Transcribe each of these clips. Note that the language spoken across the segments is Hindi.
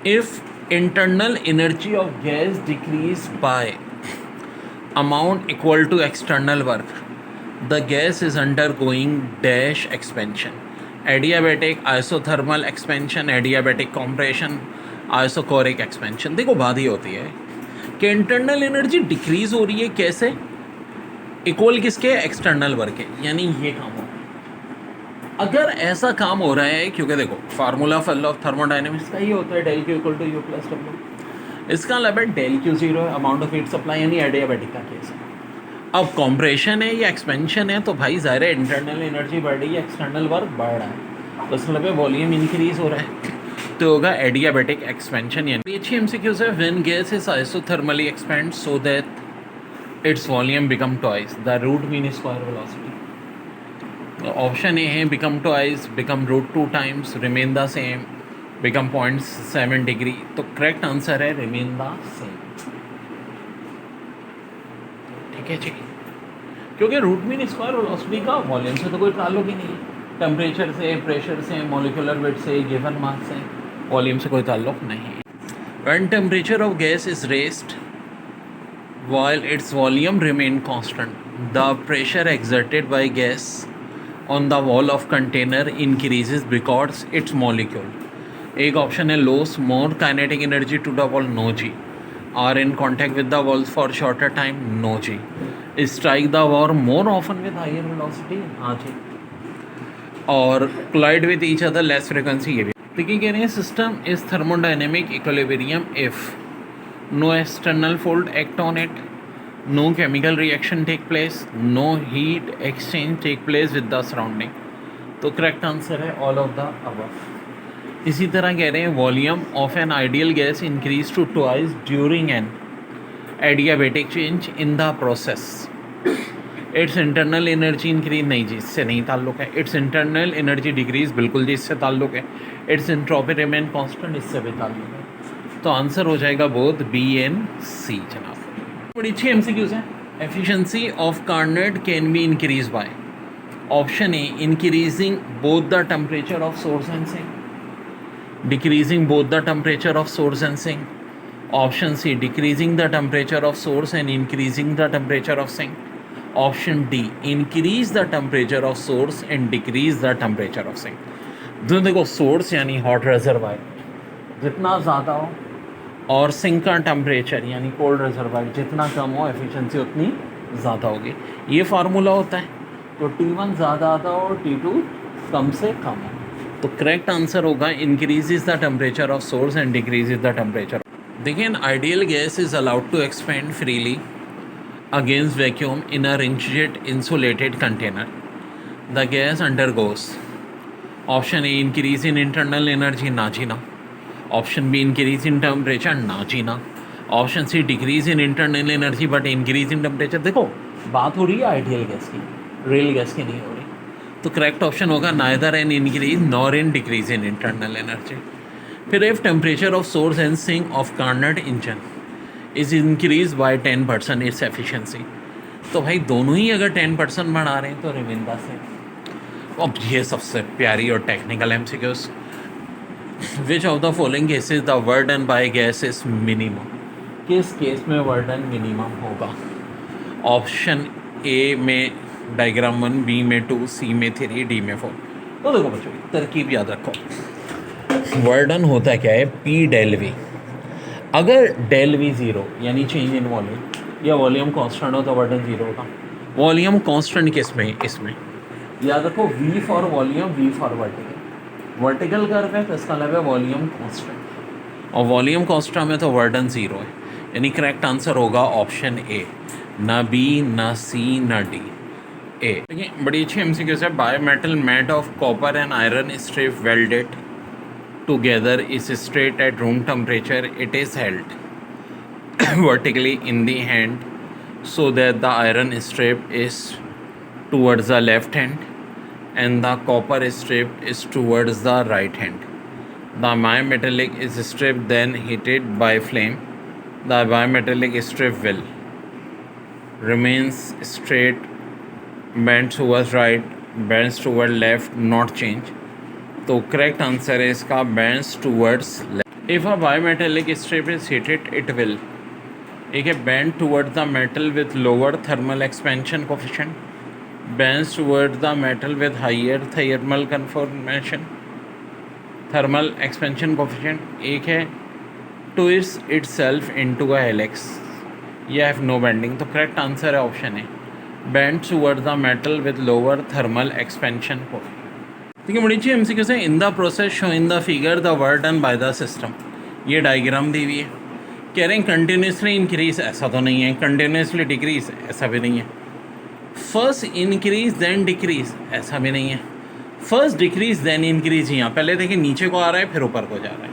if internal energy of gas decrease by amount equal to external work, the gas is undergoing dash expansion, adiabatic, isothermal expansion, adiabatic compression, isochoric expansion. देखो बात ही होती है कि इंटरनल एनर्जी डिक्रीज हो रही है, कैसे? इक्वल किसके? एक्सटर्नल वर्क के, यानी ये काम हो रहा है। अगर ऐसा काम हो रहा है, क्योंकि देखो फार्मूला फल ऑफ थर्मोडाइनमिक्स का ये होता है del Q equal to U plus W. इसका मतलब है डेल क्यू जीरो है, अमाउंट ऑफ हीट सप्लाई, यानी एडियाबैटिक का केस है। अब कॉम्प्रेशन है या एक्सपेंशन है, तो भाई ज़ाहिर है इंटरनल एनर्जी बढ़ रही है, एक्सटर्नल वर्क बढ़ रहा है, तो इसका मतलब वॉल्यूम इंक्रीज हो रहा है, तो होगा एडियाबैटिक एक्सपेंशन। यानी अच्छी एमसीक्यूज है, when gas is isothermally expand so that its volume become twice the root mean square velocity. Option A है become twice, become root 2 times, remain the same, become 0.7 degree. तो करेक्ट आंसर है रिमेन द सेम। ठीक है जी, क्योंकि रूट मीन स्क्वायर वेलोसिटी का वॉल्यूम से तो कोई ताल्लुक ही नहीं है, टेम्परेचर से, प्रेशर से, मॉलिक्यूलर वेट से, गिवन मास से, वॉल्यूम से कोई ताल्लुक नहीं है। When temperature of gas is raised while its volume remain constant, the pressure exerted by gas on the wall of container increases because its molecule, एक ऑप्शन है lose more kinetic energy to the wall, no G, are in contact with the walls for shorter time, no G, strike the wall more often with higher velocity, हाँ जी, और collide with each other less frequency, ये भी। देखिए कह रहे हैं system is thermodynamic equilibrium if no external fold act on it, no chemical reaction take place, no heat exchange take place with the surrounding। तो करेक्ट आंसर है ऑल ऑफ द अबव। इसी तरह कह रहे हैं volume of an ideal gas increase to twice during an adiabatic change in the process, its internal energy increase, नहीं जी इससे नहीं ताल्लुक है। इट्स इंटरनल एनर्जी डिक्रीज, बिल्कुल जी इससे ताल्लुक है। इट्स एंट्रोपी रिमेन कांस्टेंट, इससे भी ताल्लुक है। तो आंसर हो जाएगा बोथ बी एंड सी जनाब। बड़ी अच्छी एमसीक्यूज है। Efficiency of Carnot can be increase by, option A increasing both the temperature of source and sink, decreasing both the temperature of source and sink, option C decreasing the temperature of source and increasing the temperature of sink, option D increase the temperature of source and decrease the temperature of sink. तो देखो सोर्स यानी हॉट रिजर्वायर जितना ज़्यादा हो, और सिंक का टेम्परेचर यानी कोल्ड रिजर्वायर जितना कम हो, एफिशिएंसी उतनी ज़्यादा होगी। ये फार्मूला होता है। तो T1 ज़्यादा आता हो और T2 कम से कम हो। तो करेक्ट आंसर होगा increases the temperature of source and decreases the temperature. देखिए ideal gas is allowed to expand freely against vacuum in a rigid insulated container. The gas undergoes, option A increase in internal energy, ना जी ना, option B increase in temperature, ना जी ना, option C decrease in internal energy but increase in temperature. देखो बात हो रही है आइडियल गैस की, रियल गैस की नहीं हो रही। तो करेक्ट ऑप्शन होगा neither in increase nor in decrease in internal energy. फिर if temperature of source and sink of Carnot engine is increase by 10% its efficiency. तो भाई दोनों ही अगर 10% बढ़ा रहे हैं तो रिमेन द सेम। अब ये सबसे प्यारी और technical MCQs, which of the following cases the work done by gas is minimum, किस केस में वर्डन मिनिमम होगा? ऑप्शन ए में डायग्राम 1, बी में 2, सी में 3, डी में 4। तो देखो बच्चों तरकीब याद रखो, वर्डन होता क्या है? P del V. अगर डेल वी ज़ीरो यानी चेंज इन वॉल्यूम या वॉल्यूम कांस्टेंट हो तो वर्डन ज़ीरो होगा। वॉल्यूम कांस्टेंट किस में? इसमें याद रखो V for volume, V for vertical. Vertical curve है तो इसका मतलब है वॉल्यूम कांस्टेंट, और वॉल्यूम कांस्टेंट में तो वर्डन ज़ीरो है, यानी करेक्ट आंसर होगा ऑप्शन ए, ना बी ना सी ना डी, ए। देखिए बड़ी अच्छी एमसीक्यू है। By metal made of copper and iron strip welded together is straight at room temperature. It is held vertically in the hand so that the iron strip is towards the left hand and the copper strip is towards the right hand. The bimetallic is stripped then heated by flame. The bimetallic strip will remains straight, bends towards right, bends toward left, not change। तो करेक्ट आंसर है इसका bends towards left. If a bimetallic strip is heated it will, एक है bend toward the metal with lower thermal expansion coefficient, bends towards the metal with higher thermal conformation, thermal expansion coefficient. एक है twists itself into a helix, ये have no bending. तो करेक्ट आंसर है ऑप्शन है bends towards the metal with lower thermal expansion coefficient. ठीक है, मुड़ी चाहिए एमसीक्यू से इन the process show in the figure the work done by the system, ये डायग्राम दी हुई है. कह रहे हैं कंटिन्यूसली इंक्रीज, ऐसा तो नहीं है. कंटिन्यूसली डिक्रीज, ऐसा भी नहीं है. फर्स्ट इंक्रीज देन डिक्रीज, ऐसा भी नहीं है. फर्स्ट डिक्रीज देन इंक्रीज, यहाँ पहले देखिए नीचे को आ रहा है फिर ऊपर को जा रहा है.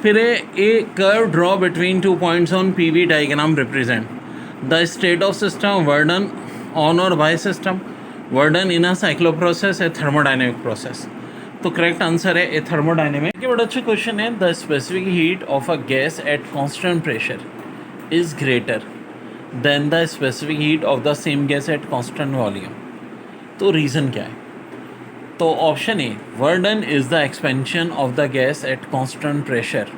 फिर a curve draw between 2 points on PV diagram represent the state of system work done on or by system, work done in a cyclic process A thermodynamic process. तो करेक्ट आंसर है ए थर्मोडाइनमिक. ये बड़ा अच्छा क्वेश्चन है. The specific heat of a gas at constant pressure is greater than the specific heat of the same gas at constant volume. तो रीज़न क्या है? तो option A work done is the expansion of the gas at constant pressure.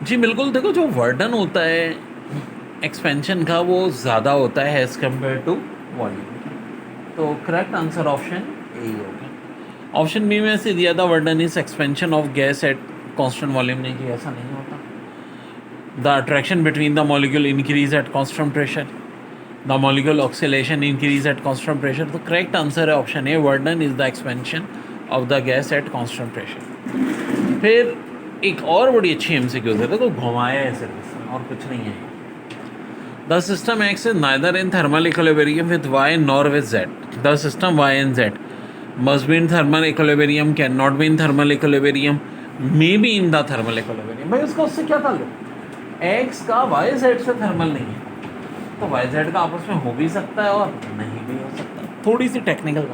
जी बिल्कुल. देखो जो वर्डन होता है एक्सपेंशन का वो ज़्यादा होता है एज़ कम्पेयर टू वॉल्यूम. तो करेक्ट आंसर ऑप्शन ए ही होगा. ऑप्शन बी में से दिया था work done is expansion of gas at constant volume, नहीं कि ऐसा नहीं होता. The attraction between the molecule increase at constant pressure. The molecule oscillation increase at constant pressure. तो correct answer है option A. Verdun is the expansion of the gas at constant pressure. फिर एक और बड़ी अच्छी MCQ है, देखो घुमाया है सिर्फ और कुछ नहीं है. The system acts is neither in thermal equilibrium with Y nor with Z. The system Y and Z must be in thermal equilibrium, cannot be in thermal equilibrium, may be in the thermal equilibrium. भाई उसका उससे क्या ताल्लुक? एक्स का वाई जेड से थर्मल नहीं है, तो वाई जेड का आपस में हो भी सकता है और नहीं भी हो सकता. थोड़ी सी टेक्निकल